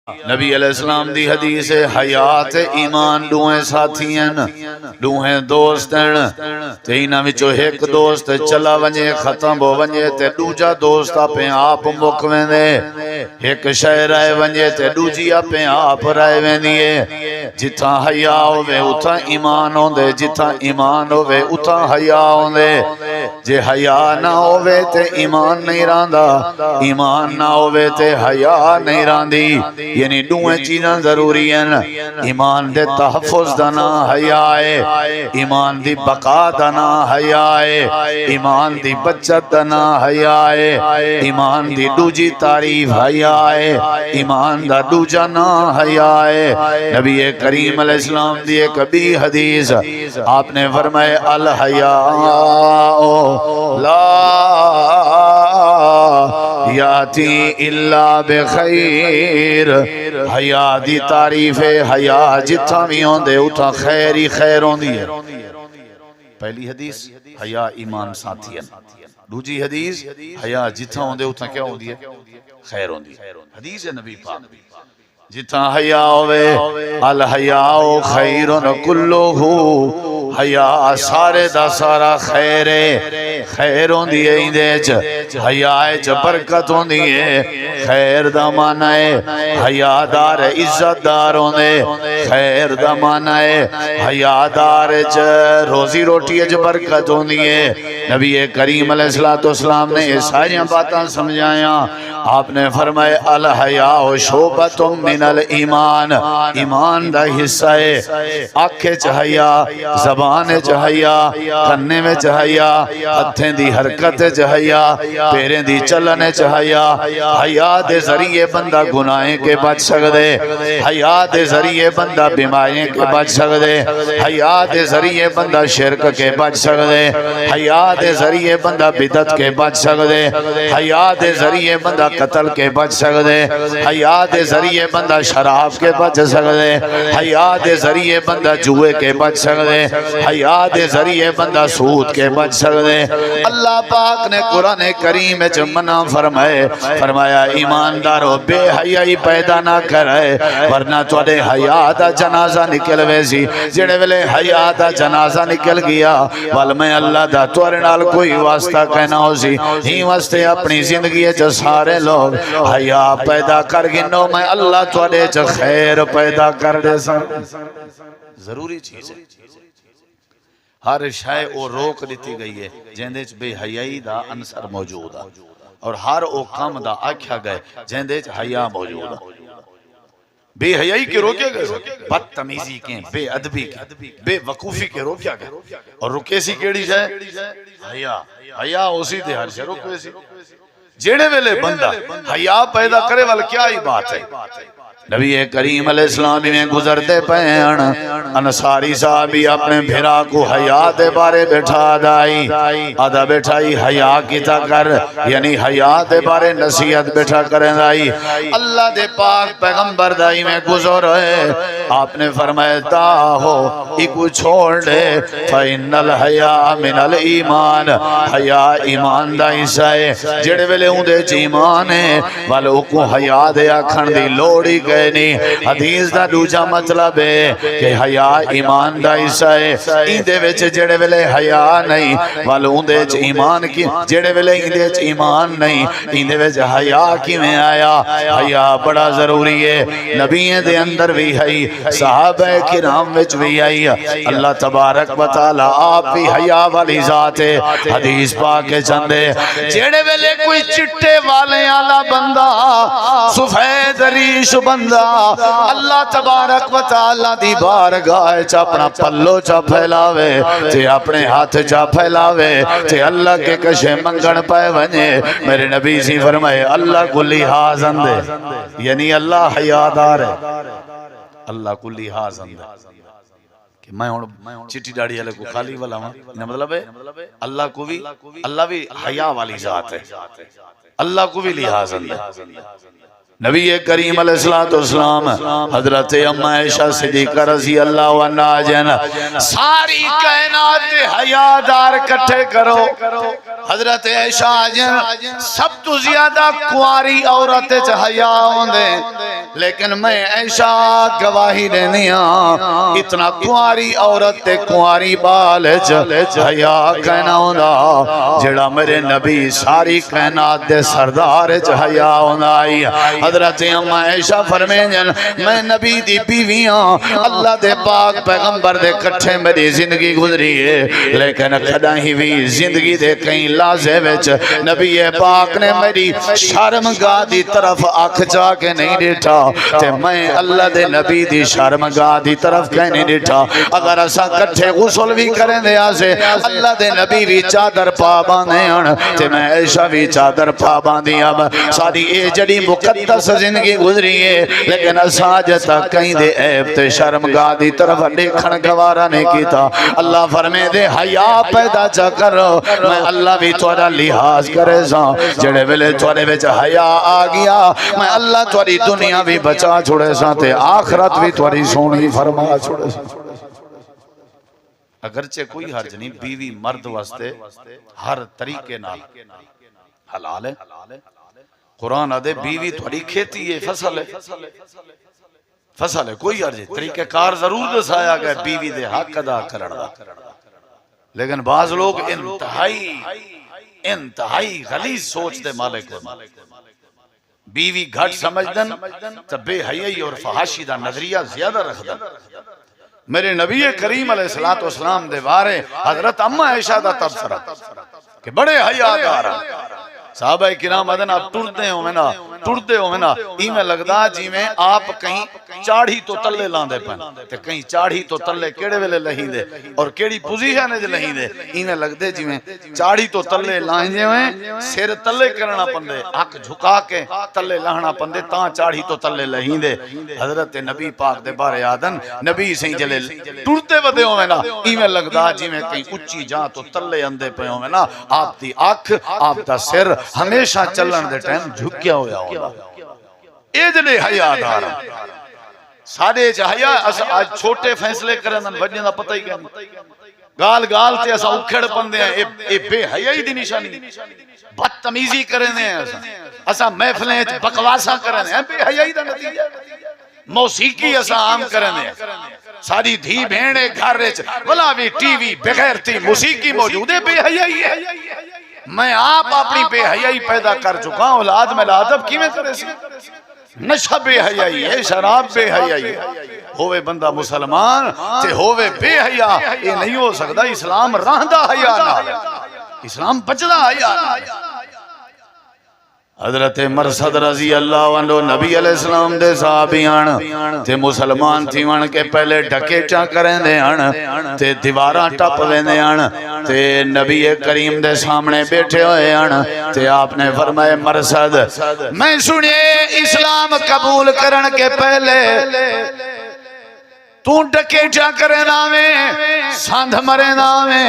نبی علیہ السلام دی حدیث ہے حیات ایمان دوہیں ساتھی ہیں دوہیں دوست ہیں تے انہاں وچوں ایک دوست چلا ونجے ختم ہو ونجے تے دوجا دوست اپنے آپ مک ویندے ایک شے رہ ونجے تے دوجی اپنے آپ رہ ویندی ہے جتھاں حیا ہوے اتھاں ایمان ہوندے جتھاں ایمان ہوے اتھاں حیا ہوندے جے حیا نہ ہوے تے ایمان نہیں رہندا ایمان نہ ہوے تے حیا نہیں رہندی یعنی دوئیں چیزاں ضروری ہیں ایمان دے تحفظ دنا حیا ہے ایمان دی بقا دنا حیا ہے ایمان دی بچت دنا حیا ہے ایمان دی دوجی تعریف حیا ہے ایمان دا دوجا نا حیا ہے نبی کریم علیہ السلام دی ایک بھی حدیث آپ نے فرمائے الحیاء لا یاتی الا بخیر حیا دی تعریف ہے حیا جتھاں بھی ہوندے اتھاں خیر ہی خیر ہوندی ہے پہلی حدیث حیا ایمان ساتھی ہے دوجی حدیث حیا جتھاں ہوندے اتھاں کیا ہوندی ہے خیر ہوندی ہے حدیث ہے نبی پاک جتھاں حیا ہوئے الحیاء خیر کلہ حیا سارے دا سارا خیر ہے خیر ہوندی ہے اندے حیا برکت ہوندی ہے خیر دا معنی ہے حیا دار عزت دار ہوندے خیر دا معنی ہے حیا دار روزی روٹی برکت ہوندی ہے نبی کریم علیہ السلام نے یہ ساری باتاں سمجھایا آپ نے فرمائے الحیاء شعبۃ من الایمان ایمان دا حصہ ہے آنکھیں چاہیا زبان چاہیا کنے میں چاہیا ہتھیں دی حرکت چاہیا پیریں دی چلن چاہیا حیا دے ذریعے بندہ گناہیں کے بچ سکدے حیا دے ذریعے بندہ بیماریوں کے بچ سکدے حیا دے ذریعے بندہ شرک کے بچ سکدے حیا دے ذریعے بندہ بدعت کے بچ سکدے حیا دے ذریعے بندہ قتل کے بچ سکدے حیا دے ذریعے بندہ شراب کے بچ سکدے حیا دے ذریعے بندہ جوئے کے بچ سکدے حیا دے ذریعے بندہ سود کے بچ سکدے اللہ پاک نے قرآن کریم وچ منع فرمایا ایماندارو بے حیائی پیدا نہ کرے ورنہ تواڈے حیا دا جنازہ نکل ویسی جڑے ویلے حیا دا جنازہ نکل گیا ول میں اللہ دا تواڈے نال کوئی واسطہ کہنا ہو سی ہی واسطے اپنی زندگی وچ سارے لوگ حیا پیدا کر گنو میں اللہ تواڈے وچ خیر پیدا کر دے سا ضروری چیز ہے ہر شے او روک دیتی گئی ہے جیندے وچ بے حیائی دا عنصر موجود ہے اور ہر او کام دا آکھیا گئے جیندے وچ حیا موجود ہے بے حیائی کے روکے گئے بدتمیزی کے بے ادبی کے بے وقوفی کے روکیا گئے اور رکے سی کیڑی جائے حیا حیا اسی دے ہر شے روکے سی جیڑے ویلے بندہ حیا پیدا کرے والا کیا ہی بات ہے نبی کریم علیہ السلام میں گزرتے پہن انصاری صاحبی اپنے بھرا کو حیا دے بارے بٹھا دائی آدھا بٹھائی حیا کیتا کر یعنی حیا دے بارے نصیحت بٹھا کریں دائی اللہ دے پاک پیغمبر دائی میں گزر ہے آپ نے فرمایا تاہو ایکو چھوڑ دے فَإِنَّ الْحَيَا مِنَ الْإِيمَانِ حیا ایمان دا حصہ ہے جڑے ویلے ہوں دے ایمان ہے والو کو حیا دے آکھن دی لوڑی گئے نہیں حدیث دا دوجا مطلب ہے کہ حیا ایمان دا حصہ ہے ایندے وچ جڑے ویلے حیا نہیں والو اندے وچ ایمان کی جڑے ویلے ایندے وچ ایمان نہیں ایندے وچ حیا کیویں آیا حیا بڑا ضروری ہے نبی دے اندر بھی ہے صحابہ کرام وچ بھی ہے اللہ تبارک و تعالی آپ بھی حیا والی ذات ہے حدیث پاک کے چندے جڑے ویلے کوئی چٹے والے والا بندہ سفید ریش بندہ اللہ تبارک و تعالی دی بارگاہ چ اپنا پلو چا پھیلاوے تے اپنے ہاتھ چا پھیلاوے تے اللہ کے کشے منگن پے ونجے میرے نبی سی فرمائے اللہ کو لحاظ اندے یعنی اللہ حیادار ہے اللہ کو لحاظ اندے کہ میں چٹی ڈاڑی والے کو خالی والا ہوں مطلب ہے اللہ کو بھی اللہ بھی حیا والی ذات ہے اللہ کو بھی لحاظ اندے نبی کریم علیہ السلام حضرت اما عائشہ صدیقہ رضی اللہ عنہا جن ساری کائنات حیادار کٹھے کرو حضرت عائشہ جن سب تو زیادہ کواری عورت چ حیا ہوندے لیکن میں عائشہ گواہی دینی ہاں اتنا کواری عورت تے کواری بال چ حیا کہنا ہوندا جڑا میرے نبی ساری کائنات دے سردار چ حیا ہوندا آئی حضرت اما عائشہ فرمائیں میں نبی دی بیوی ہاں اللہ دے پاک پیغمبر دے کٹھے میری زندگی گزری ہے لیکن کدا ہی بھی زندگی دے کہیں لازے وچ نبی پاک نے میری شرمگاہ دی طرف آنکھ جا کے نہیں ڈیٹھا تے میں اللہ دے نبی دی شرمگاہ دی طرف کہیں نہیں ڈیٹھا اگر اسا کٹھے غسل بھی کریں دے آسے اللہ دے نبی بھی چادر پا باندھے ہیں تے میں عائشہ بھی چادر پا باندھی اب ساری اے جڑی مقدس زندگی گزری ہے لیکن اسا اج تک کہیں دے عیب تے شرمگاہ دی طرف دیکھن گوارا نہیں کیتا اللہ فرمے دے حیا پیدا چا کرو میں اللہ بھی تھوڑا لحاظ کرے ساں جڑے ویلے تھوڑے وچ حیا آ گیا میں اللہ تھوڑی دنیا بھی بچا چھوڑے ساں تے آخرت بھی تھوڑی سونی فرما چھوڑے ساں اگرچہ کوئی حرج نہیں بیوی مرد واسطے ہر طریقے نال حلال ہے قرآن آدھے بیوی تھوڑی کھیتی ہے فصل ہے کوئی حرج طریقہ کار ضرور دسایا گیا بیوی دے حق ادا کرنا لیکن بعض لوگ انتہائی غلیظ سوچ دے مالک بیوی گھٹ سمجھ دن تو بے حیائی اور فحاشی دا نظریہ زیادہ رکھ دن میرے نبی کریم علیہ السلام دے بارے حضرت اما عائشہ دا تبصرہ کہ بڑے حیا دار صحابہ کرام ادن آپ ٹرتے ہو نا ای میں لگدا جی میں آپ کہیں چاڑھی تو تلے لاندے پن تے کہیں چاڑھی تو تلے کیڑے ویلے لہی دے اور کیڑی پوزیشن ہے لہی دے ای میں لگدے جی میں چاڑھی تو تلے لائیں ہوئے سر تلے کرنا پندے اک جھکا کے تلے لاہنا پندے تاں چاڑھی تو تلے لہی دے حضرت نبی پاک دے بارے آدن نبی سہیں جلے ٹرتے ودے ہوئے نا ای میں لگدا جی میں کہیں اچھی جاں تو تلے اندے پہ ہوئے نا آپ دی اکھ آپ دا سر ہمیشہ چلن دے ٹائم جھکیا ہویا ہوگا اے جلے حیا دارا ساڑے جہیا آج چھوٹے فیصلے کرن وجہ دا پتہ ہی کہیں گال گال تے اسا اکھڑ پندے ہیں اے بے حیائی دی نشانی بدتمیزی کرنے ہیں اسا محفلیں بکواسا کرنے ہیں بے حیائی دا نتیجہ موسیقی اسا عام کرنے ہیں ساری دھی بھیڑے گھر رچ ولا بھی ٹی وی بغیر تھی موسیقی موجود ہے بے حیائی ہے میں آپ اپنی بے حیائی پیدا کر چکا ہوں اولاد میں لادب کی میں کرے سی نشہ بے حیائی ہے شراب بے حیائی ہے ہوئے بندہ مسلمان تے ہوئے بے حیا یہ نہیں ہو سکتا اسلام رہندہ حیا نہ اسلام بچدا حیا نہ حضرت مرصد رضی اللہ عنہ نبی علیہ السلام دے صحابیان تے مسلمان تھی وان کے پہلے ڈکیٹاں کریں دے آن تے دیواراں ٹپ لیندے آن تے نبی کریم دے سامنے بیٹھے ہوئے آن تے آپ نے فرمائے مرصد میں سنے اسلام قبول کرن کے پہلے تو ڈکیٹاں کرے نامے ساندھ مرے نامے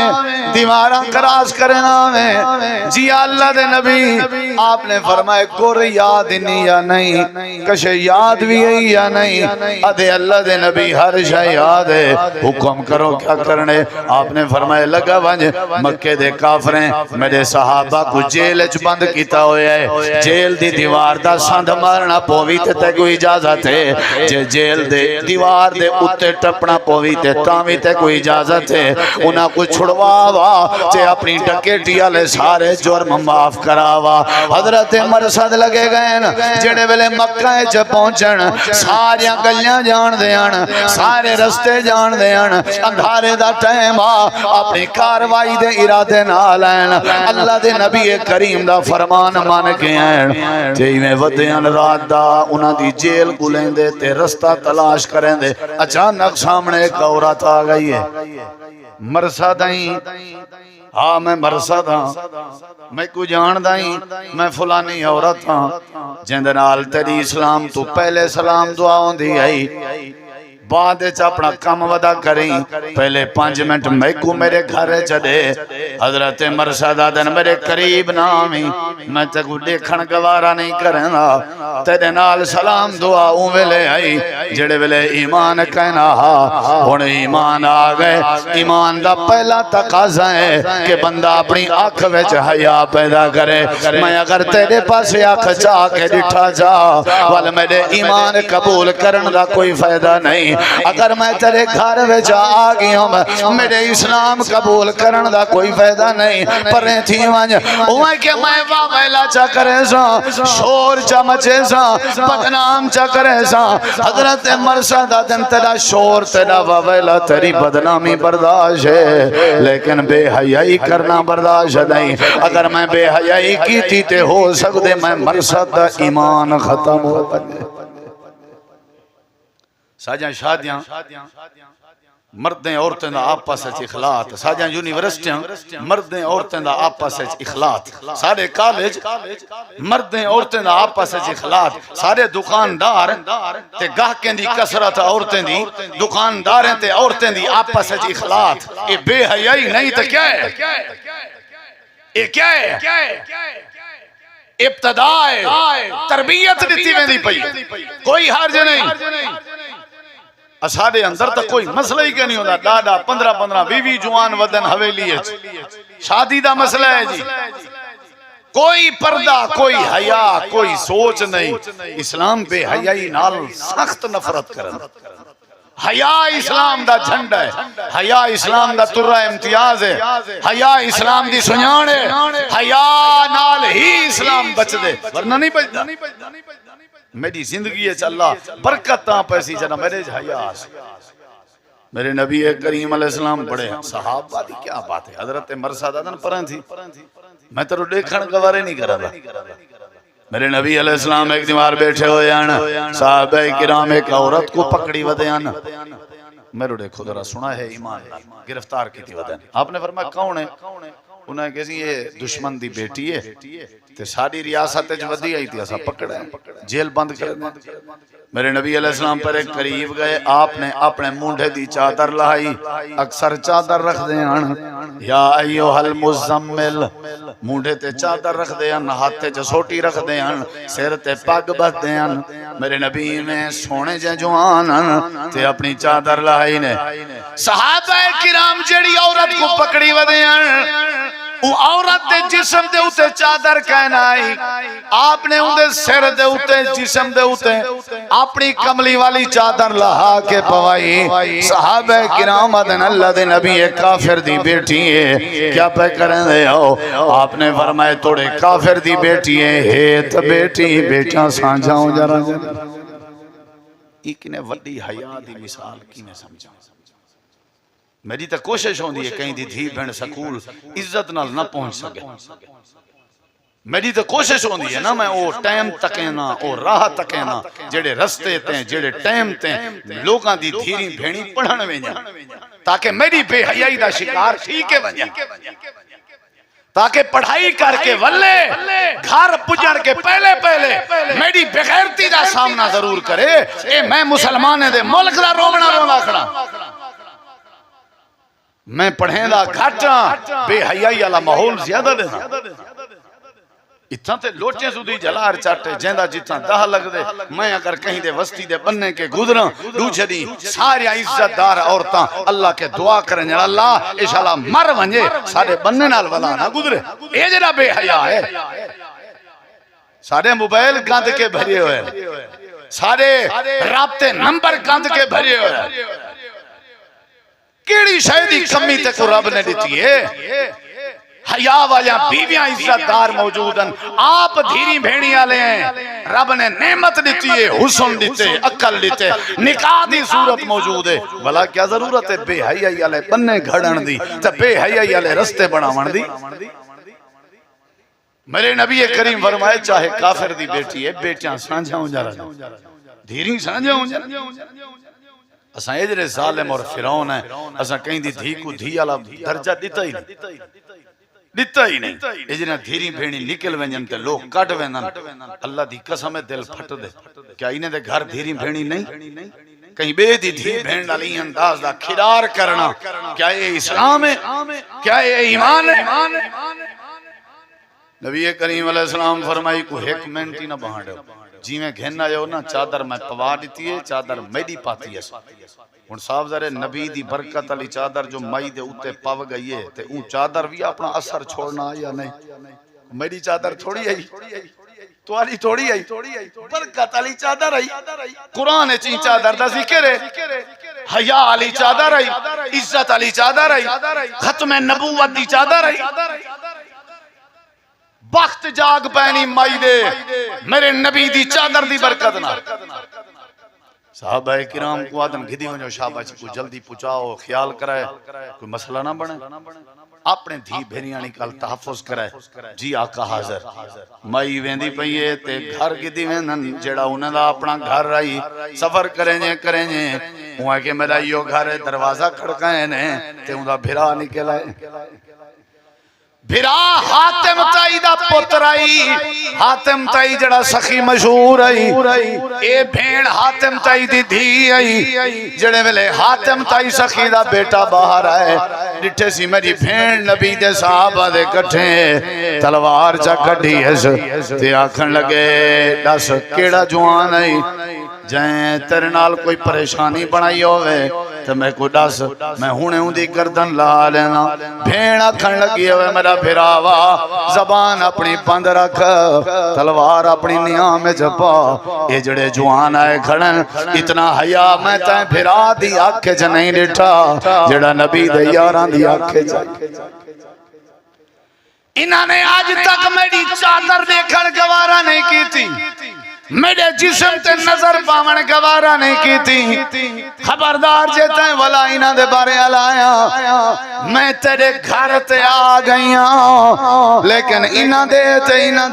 دیواراں کراس کرے نامے جی اللہ دے نبی آپ نے فرمائے کور یاد نہیں یا نہیں کشے یاد بھی ہے یا نہیں ادھے اللہ دے نبی ہر شاہ یاد ہے حکم کرو کیا کرنے آپ نے فرمائے لگا ونج مکہ دے کافریں میرے صحابہ کو جیل اچ بند کیتا ہویا ہے جیل دی دیوار دا ساندھ مرنا پوی تے کوئی اجازت ہے جے جیل دے دیوار دے اتنے ٹپنا پوی تے تاوی تے کوئی اجازت ہے انہاں کو چھڑواوا تے اپنی ڈکیٹی والے سارے جرم معاف کراوا حضرت مرصد لگے گئے جڑے ویلے مکہ وچ پہنچن ساری گلیاں جان دیاں سارے رستے جان دیاں اندھارے دا ٹائم اپنی کاروائی دے ارادے نال این اللہ دے نبی کریم دا فرمان مان کے ہیں تے میں ودیاں رات دا انہاں دی جیل کو لیندے تے رستہ تلاش کریں دے اچانک سامنے ایک عورت آ گئی ہے مرصد ہیں ہاں میں مرصد ہاں میں کو جان دائیں میں فلانی عورت ہاں جندنال تیری اسلام تو پہلے سلام دعاؤں دی آئی بعد اپنا کم ودا کریں پہلے 5 منٹ میں کو میرے گھر چڑے حضرت مرشد آدن میرے قریب نامی میں تکو دیکھن گوارا نہیں کرنا تیرے نال سلام دعا ویلے آئی جڑے ویلے ایمان کہنا ہن ایمان آ گئے ایمان دا پہلا تقاضا ہے کہ بندہ اپنی آنکھ وچ حیا پیدا کرے میں اگر تیرے پاس آنکھ چاہ کے ڈٹھا جا وال میرے ایمان قبول کرن دا کوئی فائدہ نہیں اگر میں تیرے گھر وچ آ گیا ہوں میرے اسلام قبول کرن دا کوئی فائدہ نہیں پریں تھی ونج اوے کہ میں واہ ویلا چا کرے سا شور چا مچے سا بدنام چا کرے سا حضرت مرشد دن تیرا شور تیرا واہ ویلا تیری بدنامی برداشت ہے لیکن بے حیائی کرنا برداشت نہیں اگر میں بے حیائی کی تھی تے ہو سکتے میں مرشد دا ایمان ختم ہو پڑے ساجاں شادیاں مردیں عورتیں دا آپس اچھ اخلاط ساجاں یونیورسٹیاں مردیں عورتیں دا آپس اچھ اخلاط سارے کالج مردیں عورتیں دا آپس اچھ اخلاط سارے دکاندار تے گاہکیں دی کسرت عورتیں دی دکانداریں تے عورتیں دی آپس اچھ اخلاط اے بے حیائی نہیں تو کیا ہے اے کیا ہے ابتداء تربیت دیتی میں دی پئی کوئی حرج نہیں اساڑے اندر تک کوئی مسئلہ ہی کہ نہیں ہوتا دادا 15 20 جوان ودن حویلی ہے شادی دا مسئلہ ہے جی کوئی پردہ کوئی حیا کوئی سوچ نہیں اسلام بے حیائی نال سخت نفرت کرنا حیا اسلام دا جھنڈا ہے حیا اسلام دا ترہ امتیاز ہے حیا اسلام دی سنیان ہے حیا نال ہی اسلام بچ دے ورنہ نہیں بچ دا میری زندگی ہے اللہ برکت تاں پیسی جنا میرے حیا میرے نبی کریم علیہ السلام بڑے صحابہ دی کیا بات ہے حضرت مرشد آدن پرن تھی میں ترو دیکھن گوارے نہیں کر رہا میرے نبی علیہ السلام ایک دیوار بیٹھے ہوئے ہیں صحابہ کرام ایک عورت کو پکڑی ودے ہیں میرے دیکھو ذرا سنا ہے ایمان گرفتار کی تھی ودے آپ نے فرمایا کون ہے انہیں کہسی یہ دشمن دی بیٹی ہے تے ساری ریاست جو ودی آئی تھی ایسا پکڑے جیل بند کر دیں میرے نبی علیہ السلام پر ایک قریب گئے آپ نے اپنے مونڈے دی چادر لائی اکثر چادر رکھ دیں یا ایوہ المزمل مونڈے تے چادر رکھ دیں ہاتھے چسوٹی رکھ دیں سیر تے پاگ بت دیں میرے نبی میں سونے جوان تے اپنی چادر لائی نے صحابہ کرام جڑی عورت کو پکڑی ودیں وہ عورت دے جسم دے اتے چادر کہنا آئی آپ نے ان دے سر دے اتے جسم دے اتے اپنی کملی والی چادر لہا کے پوائی صحابہ کرام دن اللہ دے نبی ایک کافر دی بیٹی ہے کیا پہ کریں دے ہو آپ نے فرمائے توڑے کافر دی بیٹی ہے ہیت بیٹی بیٹا سانجاؤں جرا ایک نے وڈی حیاء دی مثال کی میں سمجھا میری تا کوشش ہوں دی ہے کہیں دی دھی بھین سکول عزت نال نہ پہنچ سکے میری تو کوشش ہوں دی ہے نا میں او ٹائم تکینا او راہ تکینا جڑے رستے تیں جڑے ٹائم تیں لوگاں دی دھیری بھینی پڑھن میں جا تاکہ میری بے حیائی دا شکار ٹھیک ہے بنیا تاکہ پڑھائی کر کے ولے گھر پجڑ کے پہلے میری بغیرتی دا سامنا ضرور کرے اے میں مسلمانے دے ملک دا رونا کھڑا میں پڑھیں دا گھٹا بے حیائی والا ماحول زیادہ دینا اتنا تے لوٹے سودی جلار چاٹے جیندہ جتنا دہ لگ دے میں اگر کہیں دے وستی دے بننے کے گزراں دوچے دی سارے عزت دار عورتاں اللہ کے دعا کریں اللہ انشاءاللہ مر ونجے سارے بننے نال ولا نہ گزرے اے جڑا بے حیا ہے سارے موبائل گند کے بھرے ہوئے سارے رابطے نمبر گند کے بھرے ہوئے کیڑی شاید کمی تے کو رب نے دیتی ہے حیا والیاں بیویاں عزت دار موجود ہیں آپ دھیری بھیڑی آلے ہیں رب نے نعمت دیتی ہے حسن دیتے عقل دیتے نکاح دی صورت موجود ہے بھلا کیا ضرورت ہے بے حیائی والے بننے گھڑن دی تے بے حیائی والے رستے بناون دی میرے نبی کریم فرمائے چاہے کافر دی بیٹی ہے بیٹیاں سانجھاؤں جا رہا دھیری سانجھاؤں جا رہا اساں اجرے ظالم اور فرعون ہیں اساں کہیں دی دھی کو دھی والا درجہ دیتا ہی نہیں اجرے دھیری بھیڑی نکل ونجن تے لوگ کٹ وینن اللہ دی قسم دل پھٹ دے کیا انہیں دے گھر دھیری بھیڑی نہیں کہیں بے دی دھی بہن علی انداز دا کھرار کرنا، کیا یہ اسلام ہے؟ کیا یہ ایمان ہے؟ نبی کریم علیہ السلام فرمائی کو ایک منٹ ہی نہ بہانڈو، جی میں گھننا جو نا چادر میں پوا دیتی ہے، چادر میڈی پاتی ہے۔ ہن صاحب ذرے نبی دی برکت علی چادر جو مائی دے اوتے پاو گئی ہے تے اون چادر بھی اپنا اثر چھوڑنا یا نہیں؟ میری چادر تھوڑی آئی، توالی تھوڑی آئی، برکت علی چادر آئی، قرآن چین چادر دا ذکر ہے، حیا علی چادر آئی، عزت علی چادر آئی، ختم نبوت دی چادر آئی، وقت جاگ پہنی مائی دے میرے نبی دی چادر دی برکت نہ۔ صحابہ کرام کو آدم گھدی ونجو شاباش کو جلدی پچاؤ، خیال کرائے، کوئی مسئلہ نہ بنے، اپنے دھی بھیریاں نکال تحفظ کرائے۔ جی آقا حاضر، مائی ویندی پئیے تے گھر گھدی ویندن جیڑا انہاں دا اپنا گھر رائی، سفر کریں جے وہاں کہ میرا یو گھر دروازہ کھڑکائیں نے تے انہاں دا بھرا نکل آئے، بھرا حاتم تائی دا پتر آئی، حاتم تائی جڑا سخی مشہور آئی، اے بھین حاتم تائی دی دھی آئی، جڑے ویلے حاتم تائی سخی دا بیٹا باہر آئے، ڈٹھے سی میری بھین نبی دے صحابہ دے کٹھیں تلوار چا کٹھی ہے تے آکھن لگے دس کیڑا جوان آئی جائیں تیرے نال کوئی پریشانی بنائی ہوئے تو میں کو دس میں ہونے ہوں دی گردن لا لینا۔ بھین آکھن لگی ہوئے میرا بھراوا زبان اپنی بند رکھ، تلوار اپنی نیام میں جپا، یہ جڑے جوان آئے کھڑن اتنا حیا میں تائیں بھرا دی آنکھیں چ نہیں ڈٹھا جڑا نبی دے یاران دی آنکھیں چ۔ انہاں نے آج تک میری چادر دیکھن گوارا نہیں کی تھی، میرے جسم تے نظر پاون گوارا نہیں کی تھی، خبردار جیتا ہے والا انہاں دے بارے علایا میں تیرے گھر تے آ گئیاں، لیکن انہاں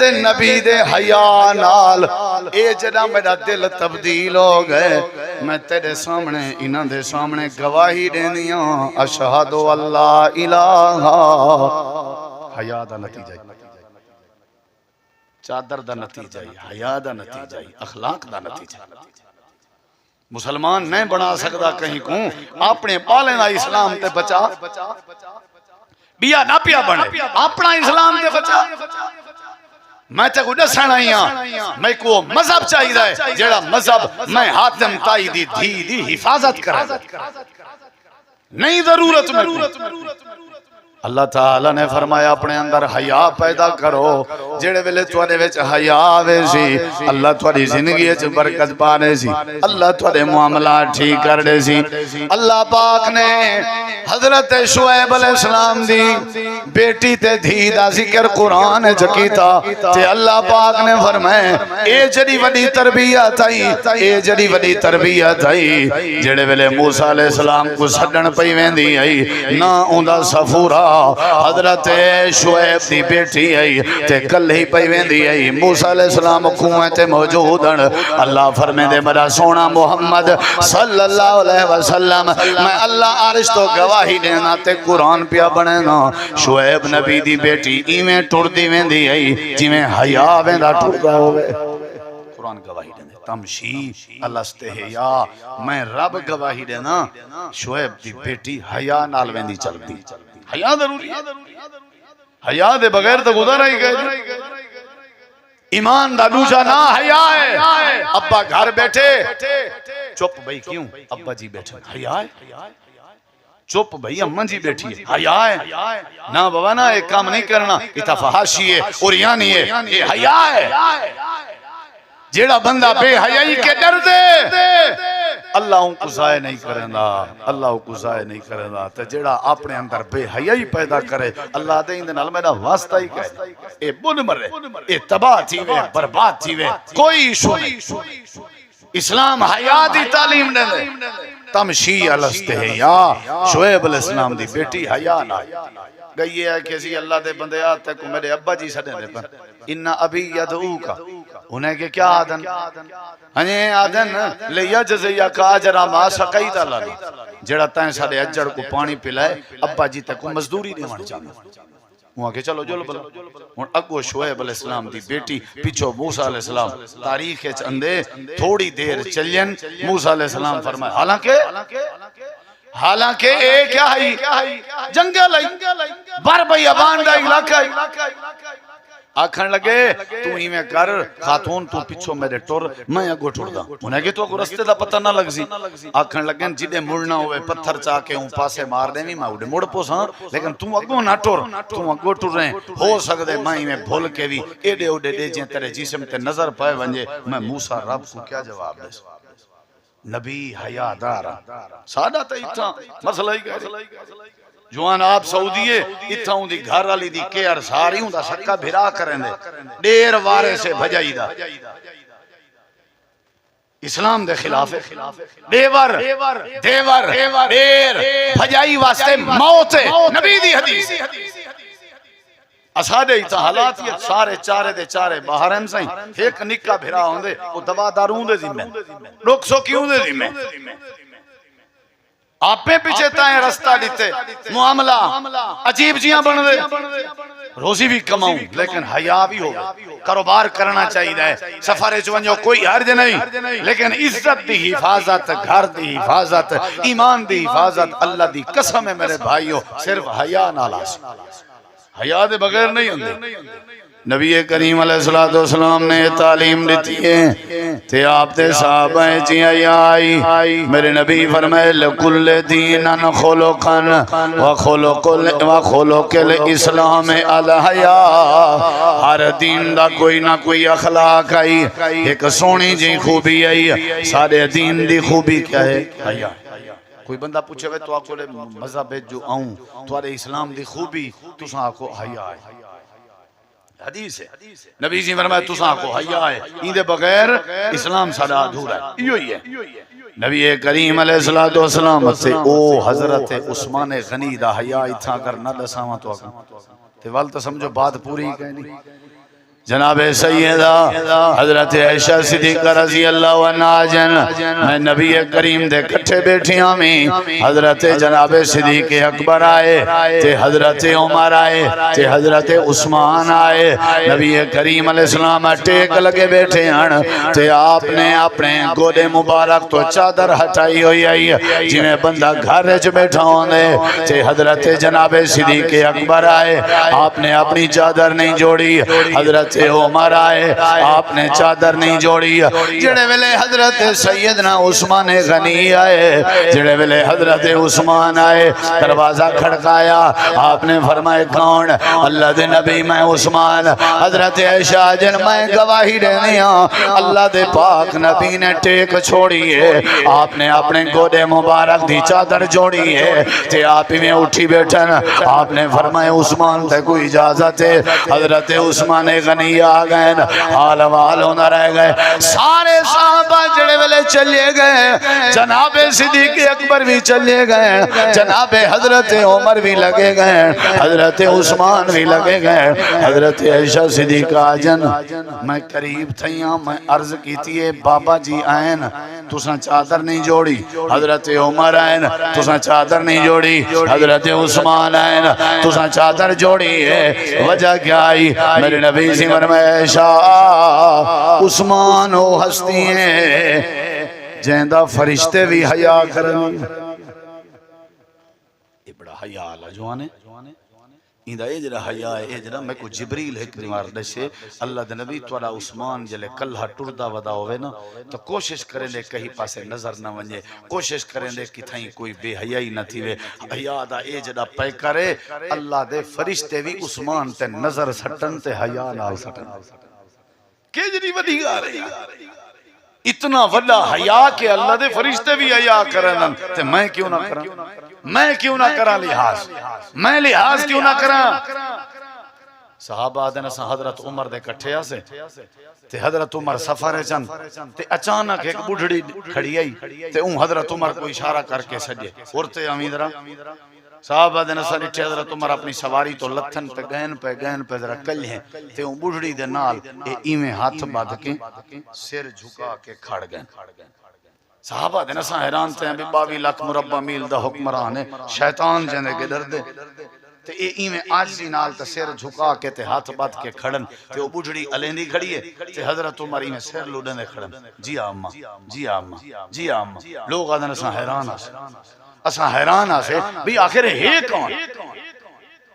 دے نبی دے حیا نال اے جڑا میرا دل تبدیل ہو گئے، میں تیرے سامنے انہاں دے سامنے گواہی دیندیاں اشہد اللہ الہ۔ حیا دا نتیجہ چادر دا نتیجہ حیا دا نتیجہ اخلاق دا نتیجہ۔ مسلمان نہیں بنا سکتا کہیں کوں اپنے پالنا اسلام تے بچا، بیا نہ پیا بنے اپنا اسلام تے بچا۔ میں تے کو دسن آئی ہاں میں کو مذہب چاہیے ہے جڑا مذہب میں حاتم تائی دی دھی دی حفاظت کرے، نہیں ضرورت میں اللہ تعالیٰ نے فرمایا اپنے اندر حیا پیدا کرو، جڑے ویلے تواڈے وچ حیا آوے سی اللہ تواڈی زندگی وچ برکت پانے سی، اللہ تواڈے معاملات ٹھیک کر دے سی۔ اللہ پاک نے حضرت شعیب علیہ السلام دی بیٹی تے دھی دا ذکر قرآن وچ کیتا تے اللہ پاک نے فرمایا اے جڑی وڈی تربیت آئی، اے جڑی وڈی تربیت آئی، جڑے ویلے موسیٰ علیہ السلام کو سڈن پئی ویندی آئی نہ اوندا صفورا حضرت شعیب دی بیٹی آئی تے کل ہی پئی ویندی آئی، موسیٰ علیہ السلام کنویں تے موجودن، اللہ فرمے دے میرا سونا محمد صلی اللہ علیہ وسلم میں اللہ عرش تو گواہی دینا تے قرآن پیا بنینا، شعیب نبی دی بیٹی ایویں ٹر دی ویندی آئی جویں حیا ویندا ٹردا ہوئے، قرآن گواہی دینا تمشی الاستحیا، میں رب گواہی دینا شعیب دی بیٹی حیا نال ویندی چل دی۔ حیا ضروری ہے، حیا دے بغیر تو گزارا ہی گئے، ایمان دا دوجا نہ حیا ہے۔ ابا گھر بیٹھے چپ بھئی کیوں ابا جی بیٹھے حیا ہے، چپ بھئی اماں جی بیٹھی ہے حیا ہے، نہ بابا نہ ایک کام نہیں کرنا یہ فحاشی ہے اور یعنی ہے، یہ حیا ہے۔ جیڑا بندہ بے حیائی کے ڈر دے اللہ ان کو ضائع نہیں کرنا، اللہ ان کو ضائع نہیں کرنا، تے جیڑا اپنے اندر بے حیائی پیدا کرے اللہ دے اندر نال میرا واسطہ ہی کہے اے بن مرے، اے تباہ تھی وے برباد تھی وے، کوئی ایشو نہیں۔ اسلام حیا دی تعلیم دے تمشی الاستحیا، شعیب علیہ السلام دی بیٹی حیا نہ گئی ہے کہ سی اللہ دے بندے آتے کو میرے ابا جی سڑے دے پر انہا ابھی یدعوکا، انہیں کہ کیا آدن انہیں آدن لیجزیا کا اجرا ما سقیتا لنا، جڑا تائیں سارے اجڑ کو پانی پلائے ابا جی تک کو مزدوری نہیں ہونے چاہنا، وہاں کے چلو جلو بلا ہن اگو شعیب علیہ السلام دی بیٹی پیچھو موسیٰ علیہ السلام تاریخ اندے تھوڑی دیر چلین موسیٰ علیہ السلام فرمائے حالانکہ اے کیا ہے جنگل ہے بر بھئی ابان دا علاقہ ہے آکھن لگے تو ہی میں کر خاتون تو پچھو میرے ٹور میں اگو ٹور دا انہیں کہ تو اگو رستے دا پتہ نہ لگ سی آکھن لگے جدے مڑنا ہوئے پتھر چاہ کے ان پاسے مار دیں میں اڑے مڑ پوس ہاں لیکن تو اگو نہ ٹور تو اگو ٹور رہے ہو سکتے میں بھول کے بھی ایڈے اوڈے دے جیں تیرے جسم تے نظر پائے ونجے میں موسیٰ رب کو کیا جواب دے نبی حیا دارا سادہ تا اتنا مسئلہ ہی کہہ جوان آپ سعودیے اتھا ہوں دی گھر والی دی کیئر ساری ہوں دا سکا بھرا کریں دے دیر وارے سے بھجائی دا اسلام دے خلاف دیور دیر بھجائی واسطے موت نبی دی حدیث اسادے اتھا حالات یہ سارے چارے دے چارے باہر ہیں سائیں ایک نکا بھرا ہوں دے وہ دوا داروں دے ذمہ رک سو کیوں دے ذمہ آپ پہ پیچھے تائیں رستہ لیتے معاملہ عجیب جیاں بن دے روزی بھی کماؤں لیکن حیا بھی ہو کاروبار کرنا چاہیے سفر چونجو کوئی حرج نہیں لیکن عزت دی حفاظت گھر دی حفاظت ایمان دی حفاظت اللہ دی قسم ہے میرے بھائیو صرف حیا نالا سے حیا دے بغیر نہیں ہوندے نبی کریم علیہ السلام نے تعلیم دیتی ہے تے آپ تے صحابہ چی آئی میرے نبی فرمائے لکل دینن خلقن وخلق الاسلام الحیا ہر دین دا کوئی نہ کوئی اخلاق آئی ایک سونی جی خوبی آئی سارے دین دی خوبی کیا ہے حیا کوئی بندہ پوچھے ہوئے تو آپ کو مذہب جو آؤں توارے اسلام دی خوبی تو ساں کو حیا ہے حدیث ہے نبی جی فرمایا تو ساں کو حیا ہے این دے بغیر اسلام سارا ادھورا ہے یہ ہی ہے نبی کریم علیہ السلام سے او حضرت عثمان غنی دا حیا اتھا کر نہ دساواں تو تے وال تو سمجھو بات پوری ہی کہنی جناب سیدہ حضرت عائشہ صدیقہ رضی اللہ عنہ جن میں نبی کریم دے کٹھے بیٹھیاں میں حضرت جناب صدیق اکبر آئے تے حضرت عمر آئے تے حضرت عثمان آئے نبی کریم علیہ السلام ٹیک لگے بیٹھے ہیں تے آپ نے اپنے گودے مبارک تو چادر ہٹائی ہوئی آئی جنہیں بندہ گھر رچ بیٹھا ہونے تے حضرت جناب صدیق اکبر آئے آپ نے اپنی چادر نہیں جوڑی حضرت عمر آئے آپ نے چادر نہیں جوڑی جڑے ویلے حضرت سیدنا عثمان غنی آئے جڑے ویلے حضرت عثمان آئے دروازہ کھڑکایا آپ نے فرمائے کون اللہ دے نبی میں عثمان حضرت عائشہ جن میں گواہی رہنی ہوں اللہ دے پاک نبی نے ٹیک چھوڑی ہے آپ نے اپنے گودے مبارک دی چادر جوڑی ہے تے آپ ہی میں اٹھی بیٹھن آپ نے فرمائے عثمان تے کوئی اجازت ہے حضرت عثمان غنی آگئے حال وال ہونا رہ گئے سارے صحابہ جڑے ویلے چلے گئے جناب صدیق اکبر بھی چلے گئے جناب حضرت عمر بھی لگے گئے حضرت عثمان بھی لگے گئے حضرت عائشہ صدیقہ جن میں قریب تھیاں میں عرض کیتی ہے بابا جی آئین تساں چادر نہیں جوڑی حضرت عمر آئین تساں چادر نہیں جوڑی حضرت عثمان آئین تساں چادر جوڑی ہے وجہ کیا آئی میرے نبی سی فرمائے شاہ عثمان ہو ہستی ہیں جہندہ فرشتے بھی حیا کرن یہ بڑا حیا آلہ جوانے ایندہ اے جرہ حیا ہے اے جرہ میں کو جبریل ایک دیوار دشے اللہ دے نبی توڑا عثمان جلے کلہ ٹردہ ودا ہوئے نا تو کوشش کریں دے کہیں پاسے نظر نہ ونجے کوشش کریں دے کتھائیں کوئی بے حیائی نہ تھی وے حیا دا اے جرہ پے کرے اللہ دے فرشتے بھی عثمان تے نظر سٹن تے حیا نال سٹن کہ جری ودی گا رہی اتنا وڈا حیا کہ اللہ دے فرشتے بھی حیا کرن تے میں کیوں نہ کرن میں کیوں نہ کرا لحاظ میں لحاظ کیوں نہ کرا صحابہ آدھے نسا حضرت عمر دے کٹھے آسے تے حضرت عمر سفر چند تے اچانک ایک بڑھڑی کھڑی آئی تے حضرت عمر کو اشارہ کر کے سجے اورتے امیدرہ صحابہ دے نسا لٹھے حضرت عمر اپنی سواری تو لتھن پہ گہن پہ ذرا کل ہیں تے بڑھڑی دے نال ایمیں ہاتھ بادھ کے سر جھکا کے کھڑ گئے صحابہ دے نسا حیران تے ہیں بھی 22 لاکھ مربع میل دا حکمران ہے شیطان جنے کے ڈر دے تے اے ایویں عاجزی نال تے سر جھکا کے تے ہاتھ بات کے کھڑن تے او بوڑھڑی الیندی کھڑی ہے تے حضرت عمر ایویں سر لوڈن دے کھڑن جی اما جی اما جی اما لوگ آدن اساں حیران آسے بھی آخر ہے کون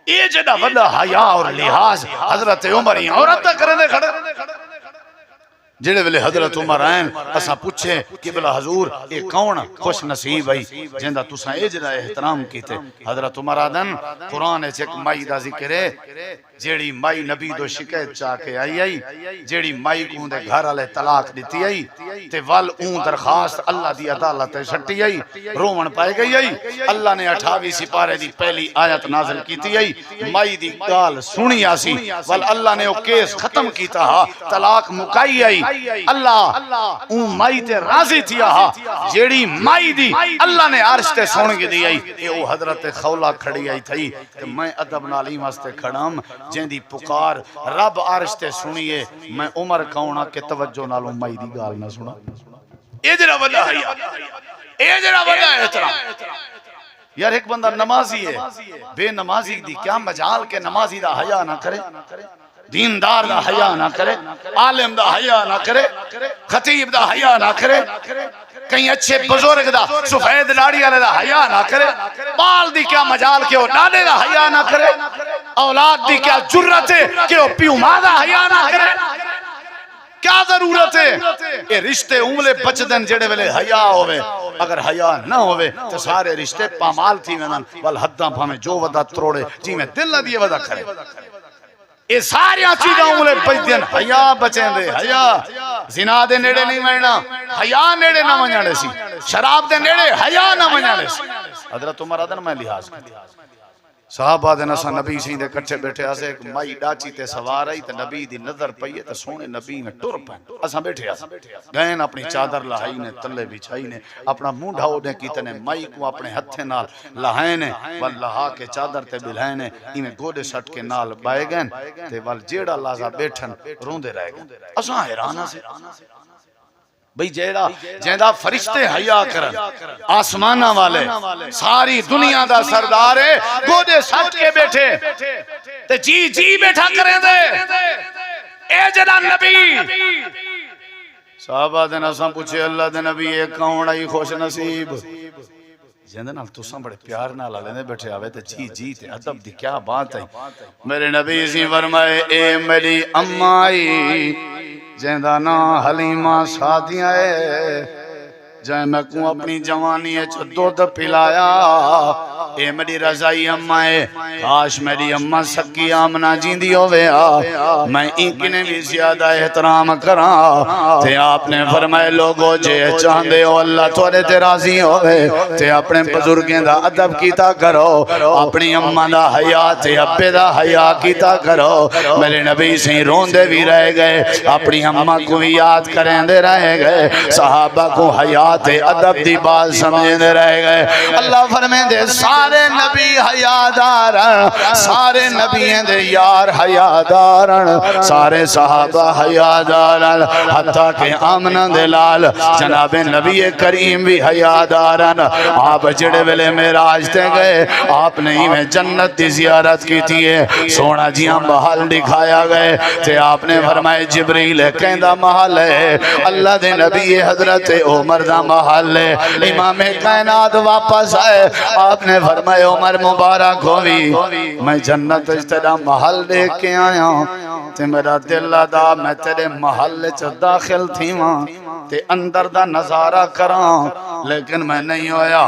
اے جڑا وڈا حیا اور لحاظ حضرت عمر ہی عورت دا کرنے دے کھڑے جڑے ویلے حضرت عمر آئین اساں پوچھے کہ بلا حضور اے کون خوش نصیب آئی جندہ تساں اے جڑا احترام کیتے حضرت عمر آدن قرآن ایچ ایک مائی دا ذکر ہے جیڑی مائی نبی دو شکایت چاہ کے آئی جیڑی مائی کو دے گھر والے طلاق دیتی آئی تے ول اون درخواست اللہ دی عدالت سٹی آئی رومن پائے گئی آئی اللہ نے 28 سپارے دی پہلی آیت نازل کیتی آئی مائی دی گال سنی آسی ول اللہ نے وہ کیس ختم کیتا ہا طلاق مکائی آئی اللہ اون مائی تے راضی تھیا ہا جیڑی مائی دی اللہ نے عرش تے سن کے دی آئی اے او حضرت خولا کھڑی آئی تھئی کہ میں ادب نالیم واسطے کھڑام جیندی پکار رب عرش تے سنیے میں عمر کاؤنا کہ توجہ نالوں مائی دی گال نہ سنا اے جڑا وڈا حیا اے جڑا وڈا احترام یار ایک بندہ نمازی ہے بے نمازی دی کیا مجال کے نمازی دا حیا نہ کرے دیندار دا حیا نہ کرے عالم دا حیا نہ کرے خطیب دا حیا نہ کرے کہیں اچھے بزرگ دا سفید لاڑی والے دا حیا نہ کرے بال دی کیا مجال کے وہ ڈاڈے دا حیا نہ کرے اولاد دی کیا جرت ہے کہ وہ پیو ماں دا حیا نہ کرے کیا ضرورت ہے یہ رشتے املے بچدن جڑے ویلے حیا ہوئے اگر حیا نہ ہوئے تو سارے رشتے پامال تھی ویندن والحداں پھامیں جو ودا تروڑے جی میں دل نہ دیئے ودا کرے یہ ساری چیزیں املے بچدن حیا بچیں دے حیا زنا دے نیڑے نہیں مرنا حیا نیڑے نہ منجانے سی شراب دے نیڑے حیا نہ منجانے سی حضرت عمر آدن میں لحاظ کی صحابہ دے نسا نبی سین دے کٹھے بیٹھے آسے ایک مائی ڈاچی تے سوار آئی تے نبی دی نظر پئیے تے سونے نبی میں ٹر پائیں اساں بیٹھے آسے گئن اپنی چادر لہائی نے تلے بچھائی نے اپنا مونڈھا اوڑنے کی تے مائی کو اپنے ہتھے نال لہائے نے وال لہا کے چادر تے بلھائے نے ایمیں گوڑے سٹ کے نال بائے گئن تے وال جیڑا لازا بیٹھن روندے رہ گئن اساں حیرانہ سے بھئی جیڑا فرشتے حیا کرن آسمانہ والے ساری دنیا دا سردار ہے گودے سٹ کے بیٹھے تے جی جی بیٹھا کریں دے اے جڑا نبی صحابہ دے نساں پوچھے اللہ دے نبی اے کون آئی خوش نصیب جیندے نال تساں بڑے پیار نال لیندے بیٹھے آوے تے جی جی تے ادب دی کیا بات ہے میرے نبی سی فرمائے اے میری امائی جیندہ نا حلیمہ شادیاں ہے جائے میں کو اپنی جوانی ہے چو دودھ پلایا اے میری رضائی اممہ ہے کاش میری اممہ سکی آمنہ جیندی ہوئے میں انکنے بھی زیادہ احترام کراں تے آپ نے فرمائے لوگو جے چاندے ہو اللہ توڑے تے راضی ہوئے تے اپنے بزرگیں دا ادب کیتا کرو اپنی اممہ دا حیات تے ابے دا حیات کیتا کرو میرے نبی سے روندے بھی رہ گئے اپنی اممہ کو یاد کریں دے رہ گئے صحابہ کو حیات تے ادب دی بات سمجھیں دے رہ گئے اللہ فرمیں دے سارے نبی حیادارن سارے نبییں دے یار حیادارن سارے صحابہ حیادارن حتیٰ کہ آمنہ دلال جناب نبی کریم بھی حیادارن آپ جڑے ویلے معراج تے گئے آپ نے ہی میں جنت دی زیارت کی تھی سونا جیاں محل دکھایا گئے تے آپ نے فرمائے جبریل کہندہ محل ہے اللہ دے نبی حضرت عمر دا محل ہے امام کائنات واپس آئے آپ نے فرمائے عمر مبارک ہوئی میں جنت تیرا محل دیکھ کے آیا ہوں تے میرا دل دا میں تیرے محل چ داخل تھی وہاں تے اندر دا نظارہ کراں لیکن میں نہیں ہویا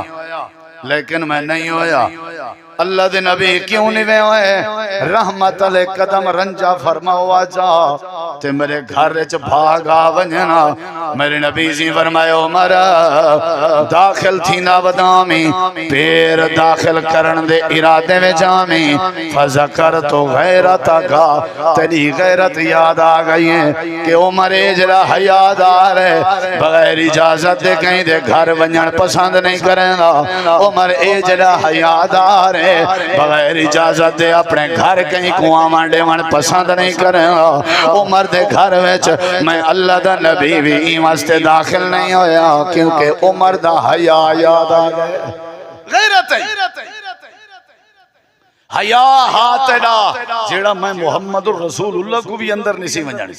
اللہ دے نبی کیوں نہیں ہوئے رحمت علیہ قدم رنجا فرما ہوا جا تے میرے گھر چ بھاگا ونجنا میرے نبی جی فرمائے عمر داخل تھی نا ودامی پیر داخل کرن دے ارادے میں جامی فذکر تو غیرت آگا تیری غیرت یاد آ گئی ہے کہ عمر اجرا حیادار ہے بغیر اجازت دے کہیں دے گھر ونجن پسند نہیں کریں گا عمر اجرا حیادار ہے بغیر اجازت دے اپنے گھر کہیں کنواں مانڈے من پسند نہیں کریں گا عمر دے گھر ویچ میں اللہ دا نبی بھی ایمستے داخل نہیں ہویا کیونکہ عمر دا حیا یاد آ گئے غیرت ہے حیا ہاتھ ایڈا جیڑا میں محمد الرسول اللہ کو بھی اندر نہیں سی ونجانی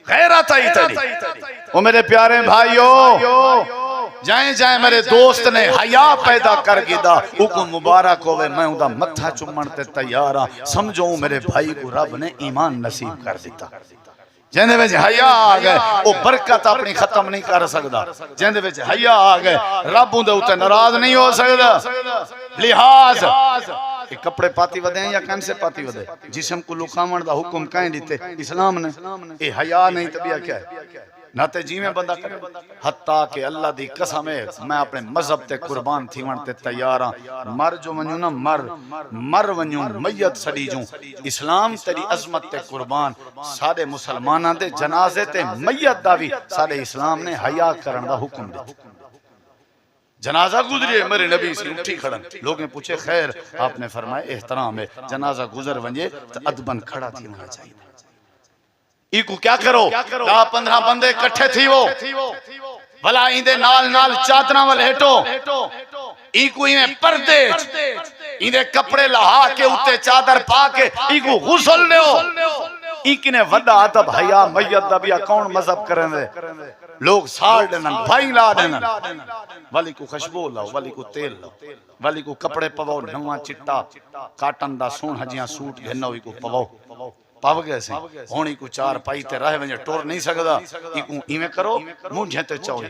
غیرت آئی تیری. وہ میرے پیارے بھائیو جائیں جائیں میرے دوست نے حیا پیدا کر گدا حکم مبارک ہوئے میں اندھا متھا چمڑتے تیارا سمجھو میرے بھائی کو رب نے ایمان نصیب کر دیتا. جہندے وچ حیا آ گئے او برکت اپنی ختم نہیں کر سکدا. جہندے وچ حیا آ گئے رب اندے اوتے ناراض نہیں ہو سکدا. لحاظ کہ کپڑے پاتی ودے ہیں یا کن سے پاتی ودے جسم کو لکھاون دا حکم کہیں دیتے اسلام نے. اے حیا نہیں تو بیا کیا ہے نہ تے جی میں بندہ کرے. حتیٰ کہ اللہ دی قسم ہے میں اپنے مذہب تے قربان تھی ونتے تیاراں مر جو ونجوں نا مر ونجوں میت سڑی جوں اسلام تیری عظمت تے قربان. سارے مسلماناں دے جنازے تے میت دا بھی سارے اسلام نے حیا کرن دا حکم دیتا. جنازہ گزرے میرے نبی سے اٹھی کھڑن لوگیں پوچھے خیر آپ نے فرمایا احترام ہے جنازہ گزر ونجے تو ادبن کھڑا تھی ہونا چاہیے. ایکو کیا کرو 10-15 بندے کٹھے تھی وہ بھلا ایندے نال چادراں ول ہٹو ایکو ایویں پردے ایندے کپڑے لہا کے اوتے چادر پا کے ایکو غسل دیو. ایک نے وڈا ادب حیا میت دا بیا کون مذہب کرن دے لوگ سال دنن بھائی لا دنن والی کو خوشبو لاؤ والی کو تیل لاؤ والی کو کپڑے پواؤ نواں چٹا کاٹن دا سون ہجیاں سوٹ گھنوی کو پواؤ پاو گئے سے ہونی کو چار پائی تے رہ ونجے ٹور نہیں سکدا. ایکو ایویں کرو مونجھے تے چاؤ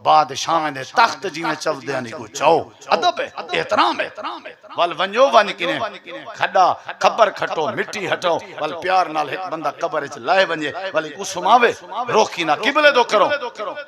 بادشاہ دے تخت جی میں چل دے نہیں کو چاؤ ادب ہے احترام ہے. ول ونجو ون کنے کھڈا قبر کھٹو مٹی ہٹو ول پیار نال ایک بندہ قبر وچ لائے ونجے ولی کو سماوے روکی نہ قبلے دو کرو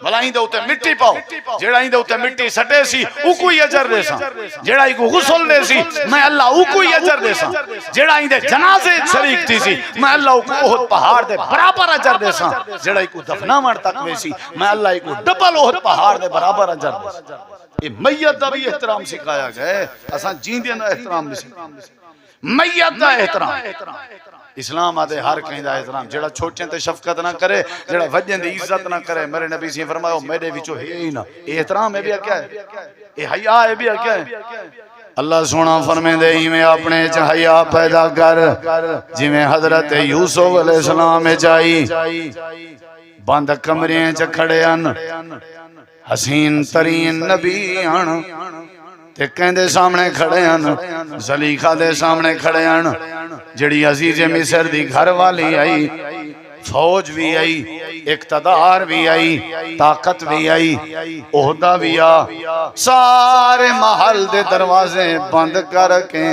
بھلا این دے اوتے مٹی پاؤ جیڑا این دے اوتے مٹی سٹے سی او کوئی اجر دے سا جیڑا ای کو غسل دے سی میں اللہ او کوئی اجر دے سا جیڑا این دے جنازے شریک تھی سی میں اللہ کو احد پہاڑ دے برابر اجر دے سا جیڑا ای کو دفناون تک وے سی میں اللہ ای کو ڈبل احد پہاڑ دے برابر اجر دے سا. یہ میت دا بھی احترام سکھایا گئے اساں جیندے نہ احترام نہیں میت دا احترام. اسلام آدھے ہر کہیں دا احترام جڑا چھوٹیں تے شفقت نہ کرے جڑا وجیں دی عزت نہ کرے میرے نبی سے فرمایا میرے وچوں ہے ہی نہ. احترام ہے بھی کیا ہے یہ حیا ہے بھی کیا ہے. اللہ سونا فرمے دے ہی میں اپنے حیا پیدا کر جی میں حضرت یوسف علیہ السلام جائی بند کمرے چ کھڑے ان حسین ترین نبی آن تے کہندے سامنے کھڑے ہیں زلیخا دے سامنے کھڑے ہیں جڑی عزیز مصر دی گھر والی آئی فوج بھی آئی اقتدار بھی آئی طاقت بھی آئی عہدہ بھی آ سارے محل دے دروازے بند کر کے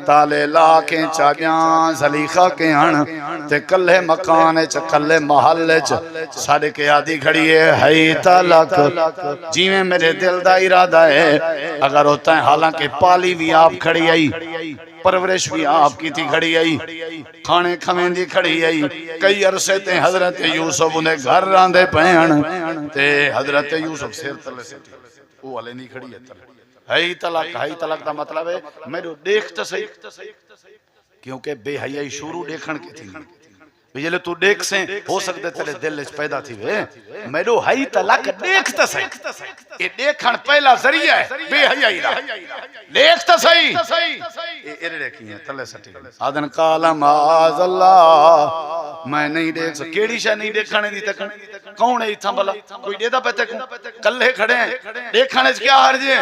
تالے لا کے چابیاں زلیخا کے ہن تے کلے مکان چ کلے محل چ ساڑے کے آدھی کھڑی ہے تلک جی میں میرے دل دا ارادہ ہے اگر ہوتا ہے حالانکہ پالی بھی آپ کھڑی آئی پرورش بھی آپ کی تھی کھڑی آئی کھانے کھمین دی کھڑی آئی کئی عرصے تے حضرت یوسف انہیں گھر راندے پہن تے حضرت یوسف سیر تلے سے وہ والے نہیں کھڑی ہے طلاق دا مطلب ہے میرے دیکھتا صحیح کیونکہ بے حیائی شروع دیکھن کی تھی بجلے تو دیکھ سے ہو سکتے تیرے دل لچ پیدا تھی وے میرو حی طلاق دیکھتا صحیح یہ دیکھن پہلا ذریعہ ہے بے حیائی دا دیکھتا صحیح ایرے دیکھی ہیں تلے سٹی آدن قالا معاذ اللہ میں نہیں دیکھ سکتا کیڑی شاہ نہیں دیکھانے دی تکن کون ہے اتھا بلا کوئی دیتا پہتے کن کلے کھڑے ہیں دیکھانے کیا حرج ہے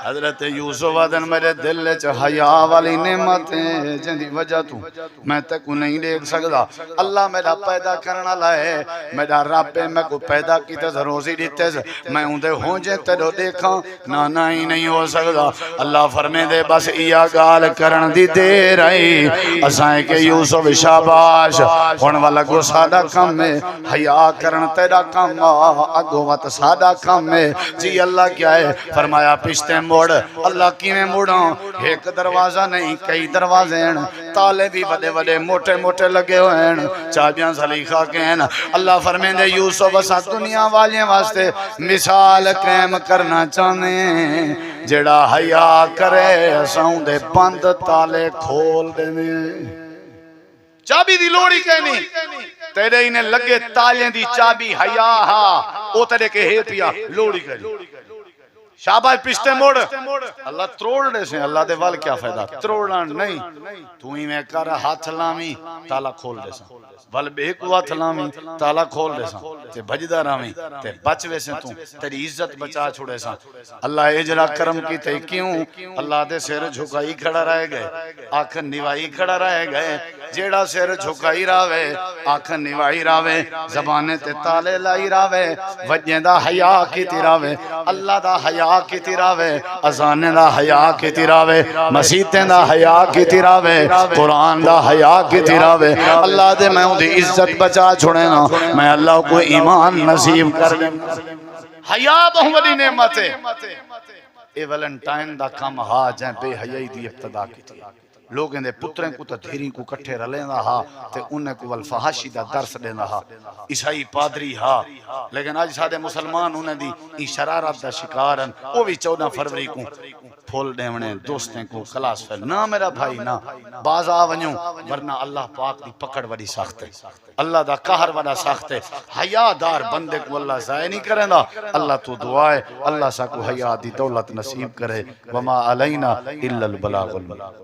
حضرت یوسف آدن میرے دل لچ حیا والی نعمتیں جن دی وجہ تو میں تکو نہیں دیکھ سکتا اللہ میرا پیدا کرنا لائے میرا رب میں کو پیدا کی تے روزی دیتے میں اندے ہوں جے تیرو دیکھاں نانا ہی نہیں ہو سکتا اللہ فرمے دے بس ایا گال کرن دی دیر آئی اسائیں کہ یوسف شاباش ہون والا کو سادہ کم ہے حیا کرن تیرا کم اگو وات سادہ کم ہے جی اللہ کیا ہے فرمایا پشتے موڑ اللہ کیویں موڑاں ایک دروازہ نہیں کئی دروازے ہیں تالے بھی بڑے بڑے موٹے موٹے لگے ہوئے ہیں چابیاں زلیخا کے ہیں اللہ فرمین دے یوسف اسا دنیا والیاں واسطے مثال قائم کرنا چاہنے جڑا حیا کرے اساں دے بند تالے کھول دینے چابی دی لوڑی کہنی تیرے انہیں لگے تالیں دی چابی حیا ہا او تیرے کے ہے پیا لوڑی کہنی شاباش پشتے موڑ اللہ تروڑنے سے اللہ دے وال کیا فائدہ تروڑنا نہیں تو ہی میں کر ہاتھ لامی تالا کھول دے سا ول بے کو ہاتھ لامی تالا کھول دے سا تے بجدہ رامی تے بچ وے سے تو تیری عزت بچا چھوڑے سا اللہ اجرا کرم کی تے کیوں اللہ دے سر جھکائی کھڑا رہ گئے آنکھ نوائی کھڑا رہ گئے جیڑا سر جھکائی راوے آنکھ نوائی راوے زبانے تے تالے لائی راوے وجہ دا حیا کی تیراوے اللہ دا حیا کی تیراوے ازانے دا حیا کی تیراوے مسیطیں دا حیا کی تیراوے قرآن دا حیا کی تیراوے اللہ دے میں دی عزت بچا چھوڑے نا میں اللہ کو ایمان نصیب کر دیں حیا بہت بڑی نعمت ہے اے ویلنٹائن دا کم ہا جائیں بے حیائی دی ابتدا کی تھی لوگ اندے پتریں کو تا دھیریں کو کٹھے رلیں دا ہا تے انہیں کو والفحاشی دا درس دیں دا ہا عیسائی پادری ہا لیکن آج سادے مسلمان انہیں دی ای شرارت دا شکارن وہ بھی 14 فروری کو پھول دیونے دوستیں کو کلاس فیل نہ میرا بھائی نہ باز آونیوں ورنہ اللہ پاک دی پکڑ وڈی ساخت ہے اللہ دا قہر وڈا ساخت ہے حیا دار بندے کو اللہ ضائع نہیں کریں دا اللہ تو دعائے اللہ سا کو حیا دی دولت نصیب کرے وما علینا الا البلاغ المبین